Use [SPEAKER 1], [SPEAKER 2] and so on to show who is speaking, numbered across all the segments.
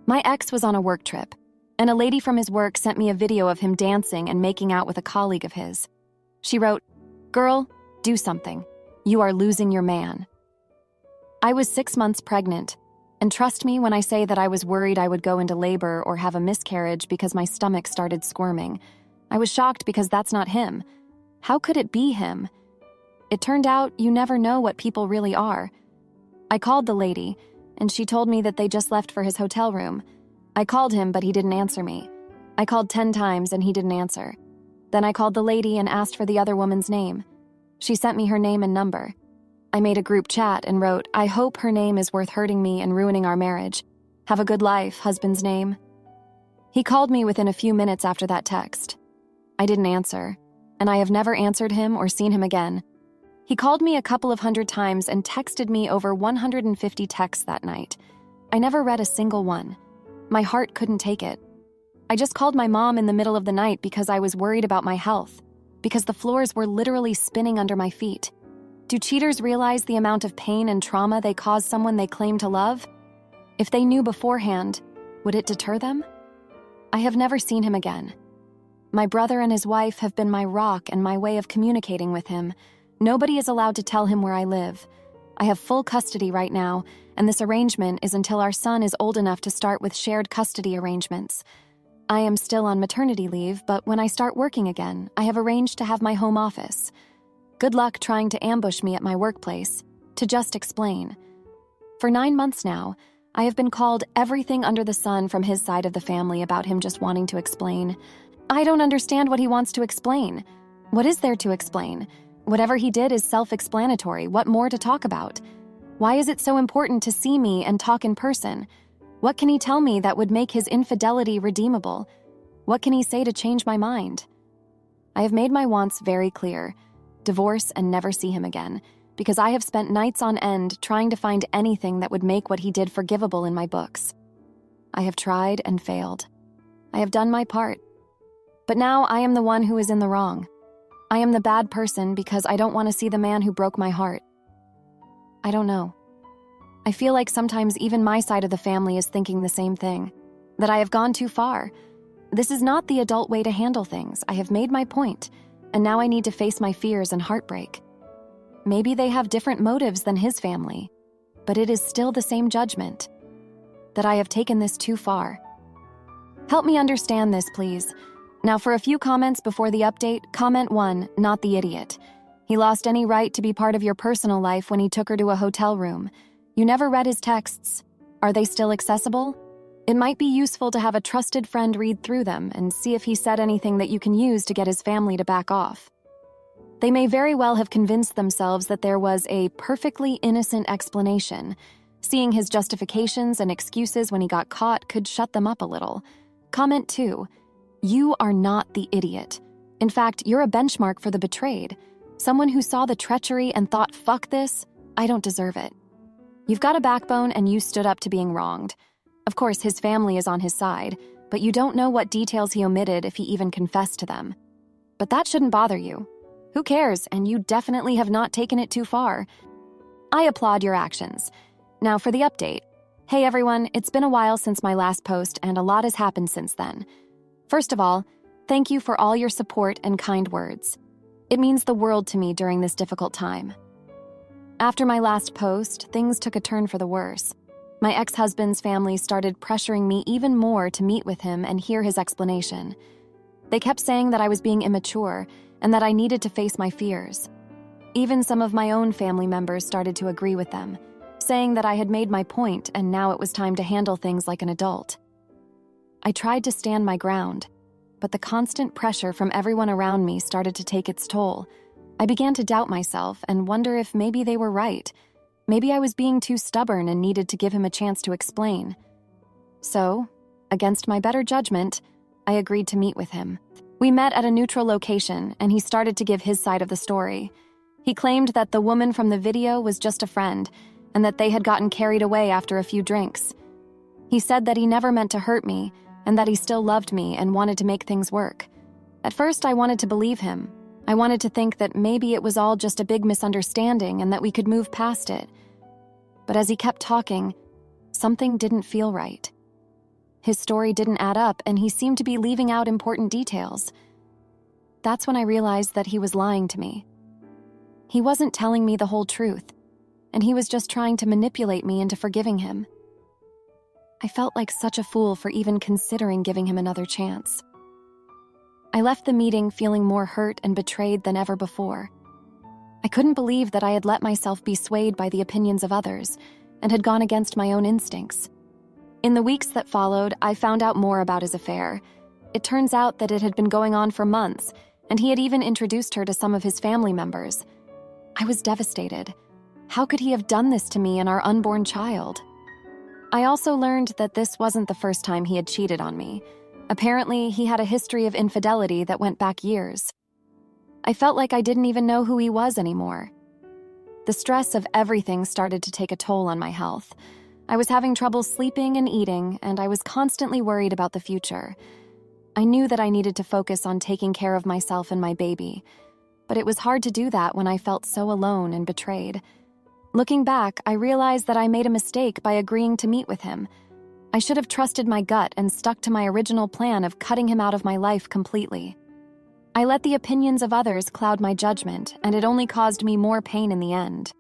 [SPEAKER 1] My ex was on a work trip, and a lady from his work sent me a video of him dancing and making out with a colleague of his. She wrote, "Girl, do something. You are losing your man." I was 6 months pregnant, and trust me when I say that I was worried I would go into labor or have a miscarriage because my stomach started squirming. I was shocked because that's not him. How could it be him? It turned out you never know what people really are. I called the lady, and she told me that they just left for his hotel room. I called him, but he didn't answer me. I called 10 times, and he didn't answer. Then I called the lady and asked for the other woman's name. She sent me her name and number. I made a group chat and wrote, "I hope her name is worth hurting me and ruining our marriage. Have a good life, husband's name." He called me within a few minutes after that text. I didn't answer, and I have never answered him or seen him again. He called me a couple of hundred times and texted me over 150 texts that night. I never read a single one. My heart couldn't take it. I just called my mom in the middle of the night because I was worried about my health, because the floors were literally spinning under my feet. Do cheaters realize the amount of pain and trauma they cause someone they claim to love? If they knew beforehand, would it deter them? I have never seen him again. My brother and his wife have been my rock and my way of communicating with him. Nobody is allowed to tell him where I live. I have full custody right now, and this arrangement is until our son is old enough to start with shared custody arrangements. I am still on maternity leave, but when I start working again, I have arranged to have my home office. Good luck trying to ambush me at my workplace. To just explain. For 9 months now, I have been called everything under the sun from his side of the family about him just wanting to explain. I don't understand what he wants to explain. What is there to explain? Whatever he did is self-explanatory. What more to talk about? Why is it so important to see me and talk in person? What can he tell me that would make his infidelity redeemable? What can he say to change my mind? I have made my wants very clear. Divorce and never see him again, because I have spent nights on end trying to find anything that would make what he did forgivable in my books. I have tried and failed. I have done my part. But now I am the one who is in the wrong. I am the bad person because I don't want to see the man who broke my heart. I don't know. I feel like sometimes even my side of the family is thinking the same thing, that I have gone too far. This is not the adult way to handle things. I have made my point, and now I need to face my fears and heartbreak. Maybe they have different motives than his family, but it is still the same judgment, that I have taken this too far. Help me understand this, please. Now for a few comments before the update, comment 1, not the idiot. He lost any right to be part of your personal life when he took her to a hotel room. You never read his texts. Are they still accessible? It might be useful to have a trusted friend read through them and see if he said anything that you can use to get his family to back off. They may very well have convinced themselves that there was a perfectly innocent explanation. Seeing his justifications and excuses when he got caught could shut them up a little. Comment 2. You are not the idiot. In fact, you're a benchmark for the betrayed. Someone who saw the treachery and thought, fuck this, I don't deserve it. You've got a backbone and you stood up to being wronged. Of course, his family is on his side, but you don't know what details he omitted if he even confessed to them. But that shouldn't bother you. Who cares? And you definitely have not taken it too far. I applaud your actions. Now for the update. Hey everyone, it's been a while since my last post and a lot has happened since then. First of all, thank you for all your support and kind words. It means the world to me during this difficult time. After my last post, things took a turn for the worse. My ex-husband's family started pressuring me even more to meet with him and hear his explanation. They kept saying that I was being immature and that I needed to face my fears. Even some of my own family members started to agree with them, saying that I had made my point and now it was time to handle things like an adult. I tried to stand my ground, but the constant pressure from everyone around me started to take its toll. I began to doubt myself and wonder if maybe they were right. Maybe I was being too stubborn and needed to give him a chance to explain. So, against my better judgment, I agreed to meet with him. We met at a neutral location, and he started to give his side of the story. He claimed that the woman from the video was just a friend, and that they had gotten carried away after a few drinks. He said that he never meant to hurt me, and that he still loved me and wanted to make things work. At first, I wanted to believe him. I wanted to think that maybe it was all just a big misunderstanding and that we could move past it. But as he kept talking, something didn't feel right. His story didn't add up, and he seemed to be leaving out important details. That's when I realized that he was lying to me. He wasn't telling me the whole truth, and he was just trying to manipulate me into forgiving him. I felt like such a fool for even considering giving him another chance. I left the meeting feeling more hurt and betrayed than ever before. I couldn't believe that I had let myself be swayed by the opinions of others and had gone against my own instincts. In the weeks that followed, I found out more about his affair. It turns out that it had been going on for months, and he had even introduced her to some of his family members. I was devastated. How could he have done this to me and our unborn child? I also learned that this wasn't the first time he had cheated on me. Apparently, he had a history of infidelity that went back years. I felt like I didn't even know who he was anymore. The stress of everything started to take a toll on my health. I was having trouble sleeping and eating, and I was constantly worried about the future. I knew that I needed to focus on taking care of myself and my baby, but it was hard to do that when I felt so alone and betrayed. Looking back, I realized that I made a mistake by agreeing to meet with him. I should have trusted my gut and stuck to my original plan of cutting him out of my life completely. I let the opinions of others cloud my judgment, and it only caused me more pain in the end.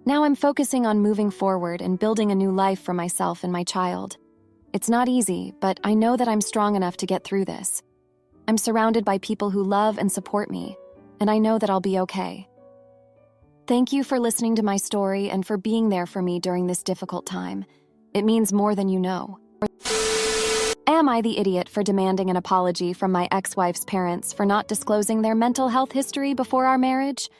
[SPEAKER 1] Now I'm focusing on moving forward and building a new life for myself and my child. It's not easy, but I know that I'm strong enough to get through this. I'm surrounded by people who love and support me, and I know that I'll be okay. Thank you for listening to my story and for being there for me during this difficult time. It means more than you know. Am I the idiot for demanding an apology from my ex-wife's parents for not disclosing their mental health history before our marriage?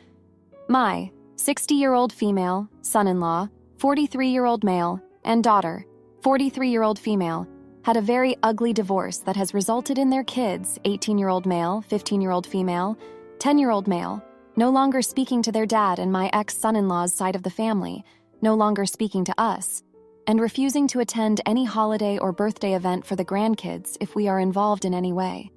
[SPEAKER 1] My 60-year-old female, son-in-law, 43-year-old male, and daughter, 43-year-old female, had a very ugly divorce that has resulted in their kids, 18-year-old male, 15-year-old female, 10-year-old male, no longer speaking to their dad and my ex-son-in-law's side of the family, no longer speaking to us, and refusing to attend any holiday or birthday event for the grandkids if we are involved in any way.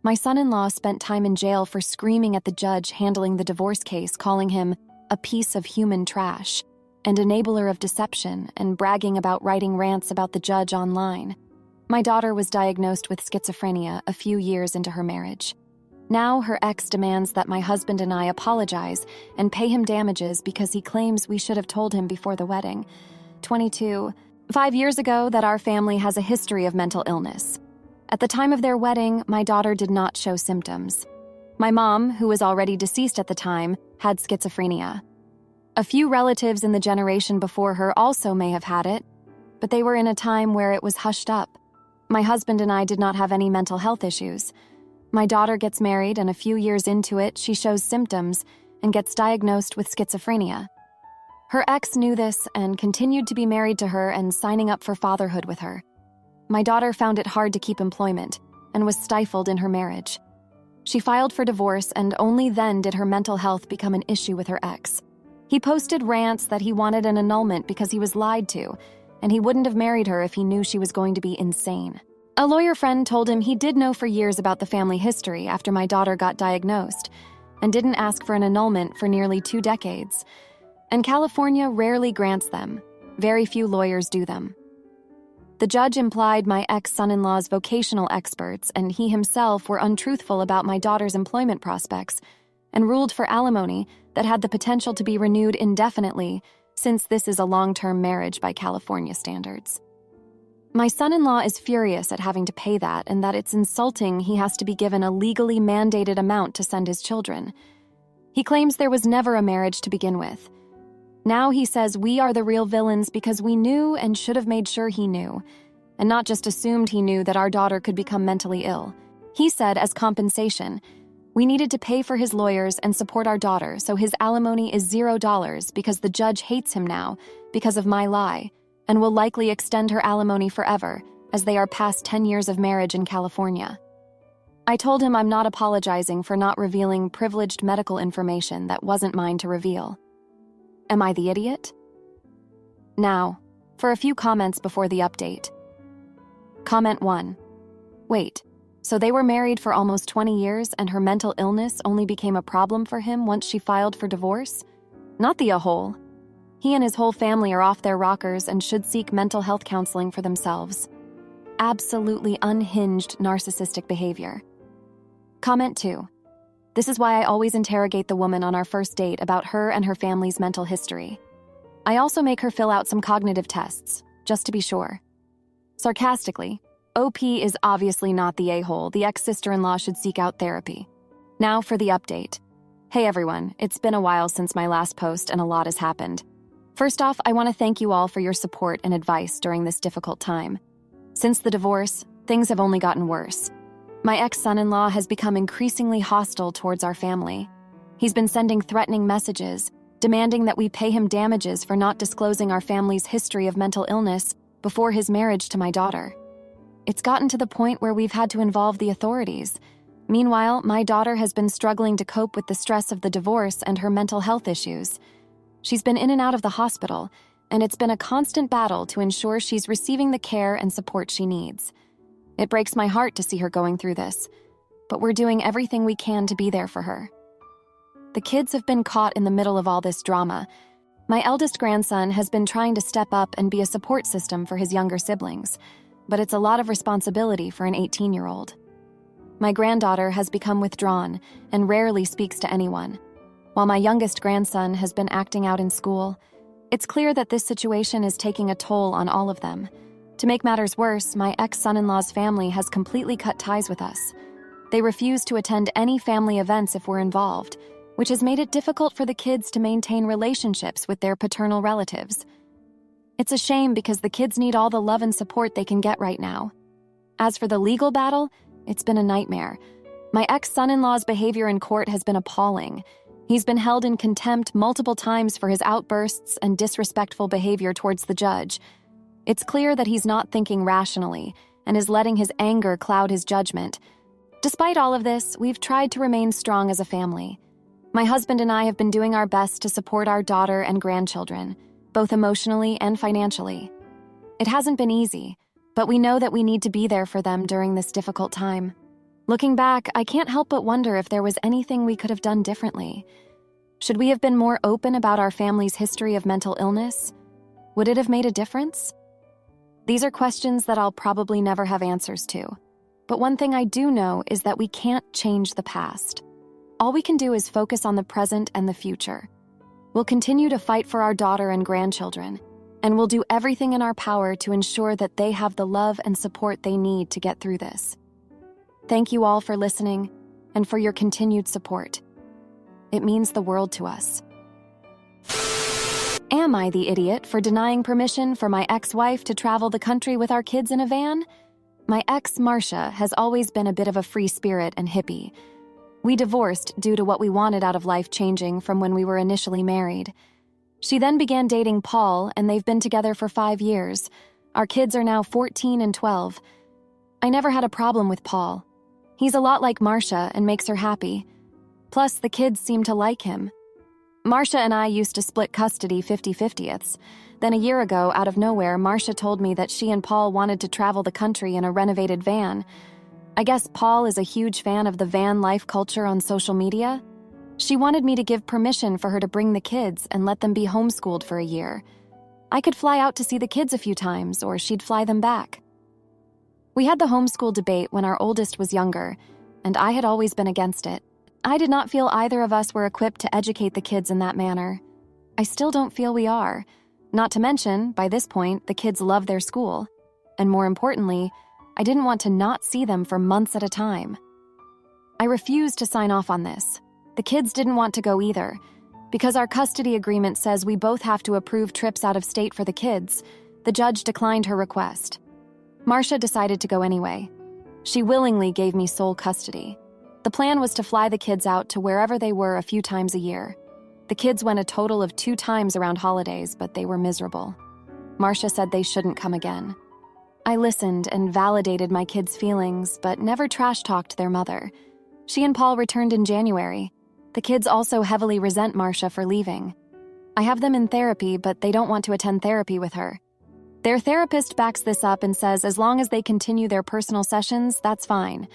[SPEAKER 1] My son-in-law spent time in jail for screaming at the judge handling the divorce case, calling him a piece of human trash, and enabler of deception, and bragging about writing rants about the judge online. My daughter was diagnosed with schizophrenia a few years into her marriage. Now her ex demands that my husband and I apologize and pay him damages because he claims we should have told him before the wedding. 22. 5 years ago that our family has a history of mental illness. At the time of their wedding, my daughter did not show symptoms. My mom, who was already deceased at the time, had schizophrenia. A few relatives in the generation before her also may have had it, but they were in a time where it was hushed up. My husband and I did not have any mental health issues. My daughter gets married, and a few years into it, she shows symptoms and gets diagnosed with schizophrenia. Her ex knew this and continued to be married to her and signing up for fatherhood with her. My daughter found it hard to keep employment and was stifled in her marriage. She filed for divorce, and only then did her mental health become an issue with her ex. He posted rants that he wanted an annulment because he was lied to, and he wouldn't have married her if he knew she was going to be insane. A lawyer friend told him he did know for years about the family history after my daughter got diagnosed, and didn't ask for an annulment for nearly 2 decades. And California rarely grants them. Very few lawyers do them. The judge implied my ex-son-in-law's vocational experts and he himself were untruthful about my daughter's employment prospects, and ruled for alimony that had the potential to be renewed indefinitely, since this is a long-term marriage by California standards. My son-in-law is furious at having to pay that, and that it's insulting he has to be given a legally mandated amount to send his children. He claims there was never a marriage to begin with. Now he says we are the real villains because we knew and should have made sure he knew, and not just assumed he knew that our daughter could become mentally ill. He said as compensation, we needed to pay for his lawyers and support our daughter, so his alimony is $0 because the judge hates him now because of my lie, and will likely extend her alimony forever, as they are past 10 years of marriage in California. I told him I'm not apologizing for not revealing privileged medical information that wasn't mine to reveal. Am I the idiot? Now, for a few comments before the update. Comment 1. Wait, so they were married for almost 20 years and her mental illness only became a problem for him once she filed for divorce? Not the a-hole. He and his whole family are off their rockers and should seek mental health counseling for themselves. absolutely unhinged narcissistic behavior. Comment 2. This is why I always interrogate the woman on our first date about her and her family's mental history. I also make her fill out some cognitive tests, just to be sure. Sarcastically, OP is obviously not the a-hole. The ex-sister-in-law should seek out therapy. Now for the update. Hey everyone, it's been a while since my last post and a lot has happened. First off, I want to thank you all for your support and advice during this difficult time. Since the divorce, things have only gotten worse. My ex-son-in-law has become increasingly hostile towards our family. He's been sending threatening messages, demanding that we pay him damages for not disclosing our family's history of mental illness before his marriage to my daughter. It's gotten to the point where we've had to involve the authorities. Meanwhile, my daughter has been struggling to cope with the stress of the divorce and her mental health issues. She's been in and out of the hospital, and it's been a constant battle to ensure she's receiving the care and support she needs. It breaks my heart to see her going through this, but we're doing everything we can to be there for her. The kids have been caught in the middle of all this drama. My eldest grandson has been trying to step up and be a support system for his younger siblings, but it's a lot of responsibility for an 18-year-old. My granddaughter has become withdrawn and rarely speaks to anyone, while my youngest grandson has been acting out in school. It's clear that this situation is taking a toll on all of them. To make matters worse, my ex-son-in-law's family has completely cut ties with us. They refuse to attend any family events if we're involved, which has made it difficult for the kids to maintain relationships with their paternal relatives. It's a shame because the kids need all the love and support they can get right now. As for the legal battle, it's been a nightmare. My ex-son-in-law's behavior in court has been appalling. He's been held in contempt multiple times for his outbursts and disrespectful behavior towards the judge. It's clear that he's not thinking rationally and is letting his anger cloud his judgment. Despite all of this, we've tried to remain strong as a family. My husband and I have been doing our best to support our daughter and grandchildren, both emotionally and financially. It hasn't been easy, but we know that we need to be there for them during this difficult time. Looking back, I can't help but wonder if there was anything we could have done differently. Should we have been more open about our family's history of mental illness? Would it have made a difference? These are questions that I'll probably never have answers to. But one thing I do know is that we can't change the past. All we can do is focus on the present and the future. We'll continue to fight for our daughter and grandchildren, and we'll do everything in our power to ensure that they have the love and support they need to get through this. Thank you all for listening and for your continued support. It means the world to us. Am I the idiot for denying permission for my ex-wife to travel the country with our kids in a van? My ex, Marcia, has always been a bit of a free spirit and hippie. We divorced due to what we wanted out of life changing from when we were initially married. She then began dating Paul, and they've been together for 5 years. Our kids are now 14 and 12. I never had a problem with Paul. He's a lot like Marcia and makes her happy. Plus, the kids seem to like him. Marcia and I used to split custody 50-50ths. Then a year ago, out of nowhere, Marcia told me that she and Paul wanted to travel the country in a renovated van. I guess Paul is a huge fan of the van life culture on social media. She wanted me to give permission for her to bring the kids and let them be homeschooled for a year. I could fly out to see the kids a few times, or she'd fly them back. We had the homeschool debate when our oldest was younger, and I had always been against it. I did not feel either of us were equipped to educate the kids in that manner. I still don't feel we are. Not to mention, by this point, the kids love their school. And more importantly, I didn't want to not see them for months at a time. I refused to sign off on this. The kids didn't want to go either. Because our custody agreement says we both have to approve trips out of state for the kids, the judge declined her request. Marcia decided to go anyway. She willingly gave me sole custody. The plan was to fly the kids out to wherever they were a few times a year. The kids went a total of 2 times around holidays, but they were miserable. Marcia said they shouldn't come again. I listened and validated my kids' feelings, but never trash-talked their mother. She and Paul returned in January. The kids also heavily resent Marcia for leaving. I have them in therapy, but they don't want to attend therapy with her. Their therapist backs this up and says as long as they continue their personal sessions, that's fine.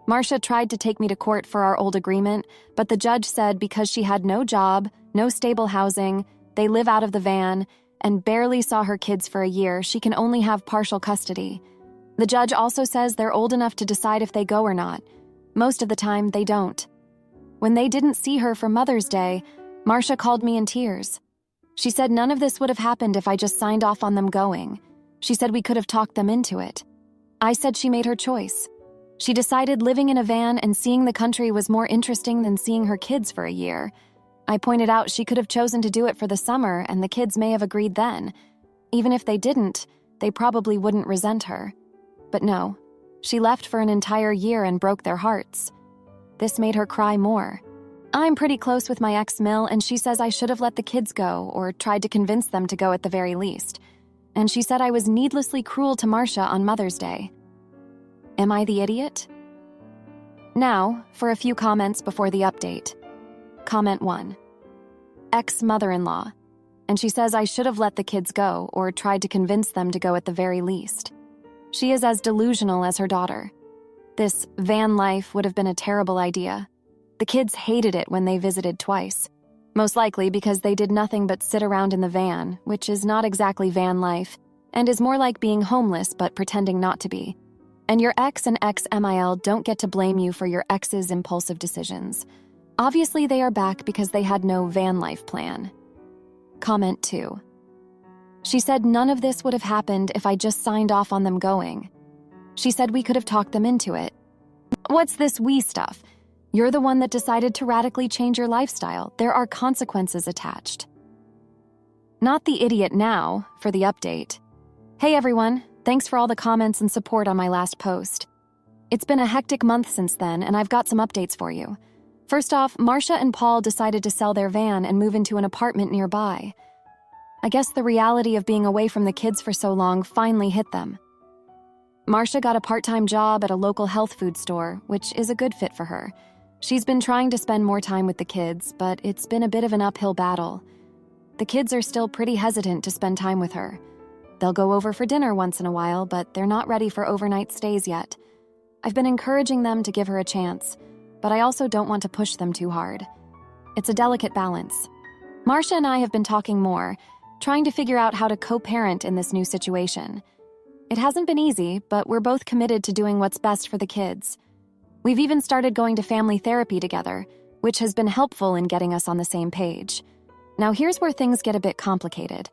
[SPEAKER 1] Marcia tried to take me to court for our old agreement, but the judge said because she had no job, no stable housing, they live out of the van, and barely saw her kids for a year, she can only have partial custody. The judge also says they're old enough to decide if they go or not. Most of the time, they don't. When they didn't see her for Mother's Day, Marcia called me in tears. She said none of this would have happened if I just signed off on them going. She said we could have talked them into it. I said she made her choice. She decided living in a van and seeing the country was more interesting than seeing her kids for a year. I pointed out she could have chosen to do it for the summer, and the kids may have agreed then. Even if they didn't, they probably wouldn't resent her. But no, she left for an entire year and broke their hearts. This made her cry more. I'm pretty close with my ex Mill, and she says I should have let the kids go or tried to convince them to go at the very least. And she said I was needlessly cruel to Marcia on Mother's Day. Am I the idiot? Now, for a few comments before the update. Comment 1. Ex-mother-in-law. And she says I should have let the kids go or tried to convince them to go at the very least. She is as delusional as her daughter. This van life would have been a terrible idea. The kids hated it when they visited twice. Most likely because they did nothing but sit around in the van, which is not exactly van life, and is more like being homeless but pretending not to be. And your ex and ex-MIL don't get to blame you for your ex's impulsive decisions. Obviously, they are back because they had no van life plan. Comment 2. She said none of this would have happened if I just signed off on them going. She said we could have talked them into it. What's this we stuff? You're the one that decided to radically change your lifestyle. There are consequences attached. Not the idiot now, for the update. Hey everyone, thanks for all the comments and support on my last post. It's been a hectic month since then, and I've got some updates for you. First off, Marcia and Paul decided to sell their van and move into an apartment nearby. I guess the reality of being away from the kids for so long finally hit them. Marcia got a part-time job at a local health food store, which is a good fit for her. She's been trying to spend more time with the kids, but it's been a bit of an uphill battle. The kids are still pretty hesitant to spend time with her. They'll go over for dinner once in a while, but they're not ready for overnight stays yet. I've been encouraging them to give her a chance, but I also don't want to push them too hard. It's a delicate balance. Marcia and I have been talking more, trying to figure out how to co-parent in this new situation. It hasn't been easy, but we're both committed to doing what's best for the kids. We've even started going to family therapy together, which has been helpful in getting us on the same page. Now here's where things get a bit complicated.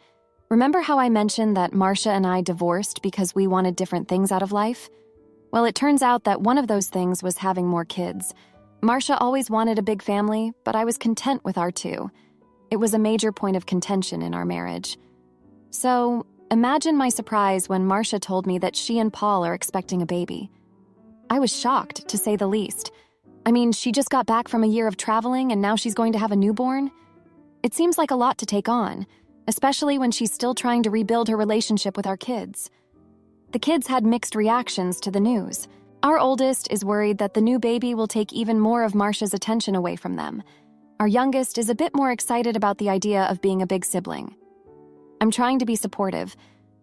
[SPEAKER 1] Remember how I mentioned that Marcia and I divorced because we wanted different things out of life? Well, it turns out that one of those things was having more kids. Marcia always wanted a big family, but I was content with our two. It was a major point of contention in our marriage. So, imagine my surprise when Marcia told me that she and Paul are expecting a baby. I was shocked, to say the least. I mean, she just got back from a year of traveling and now she's going to have a newborn? It seems like a lot to take on, especially when she's still trying to rebuild her relationship with our kids. The kids had mixed reactions to the news. Our oldest is worried that the new baby will take even more of Marcia's attention away from them. Our youngest is a bit more excited about the idea of being a big sibling. I'm trying to be supportive,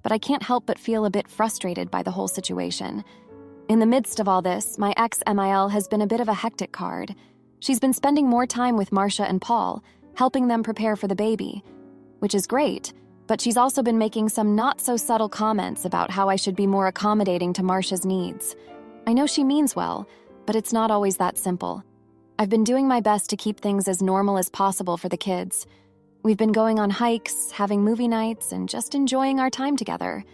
[SPEAKER 1] but I can't help but feel a bit frustrated by the whole situation. In the midst of all this, my ex-MIL has been a bit of a hectic card. She's been spending more time with Marcia and Paul, helping them prepare for the baby, which is great, but she's also been making some not-so-subtle comments about how I should be more accommodating to Marcia's needs. I know she means well, but it's not always that simple. I've been doing my best to keep things as normal as possible for the kids. We've been going on hikes, having movie nights, and just enjoying our time together.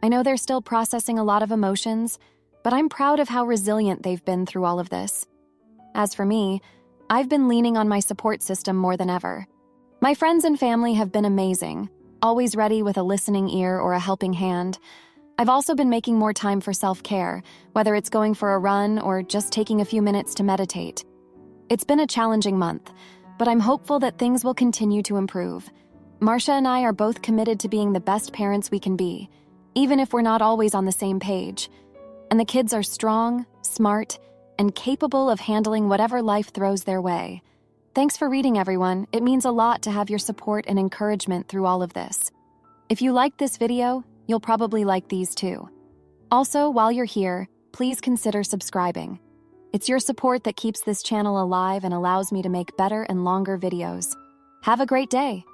[SPEAKER 1] I know they're still processing a lot of emotions, but I'm proud of how resilient they've been through all of this. As for me, I've been leaning on my support system more than ever. My friends and family have been amazing, always ready with a listening ear or a helping hand. I've also been making more time for self-care, whether it's going for a run or just taking a few minutes to meditate. It's been a challenging month, but I'm hopeful that things will continue to improve. Marcia and I are both committed to being the best parents we can be, even if we're not always on the same page. And the kids are strong, smart, and capable of handling whatever life throws their way. Thanks for reading, everyone. It means a lot to have your support and encouragement through all of this. If you liked this video, you'll probably like these too. Also, while you're here, please consider subscribing. It's your support that keeps this channel alive and allows me to make better and longer videos. Have a great day!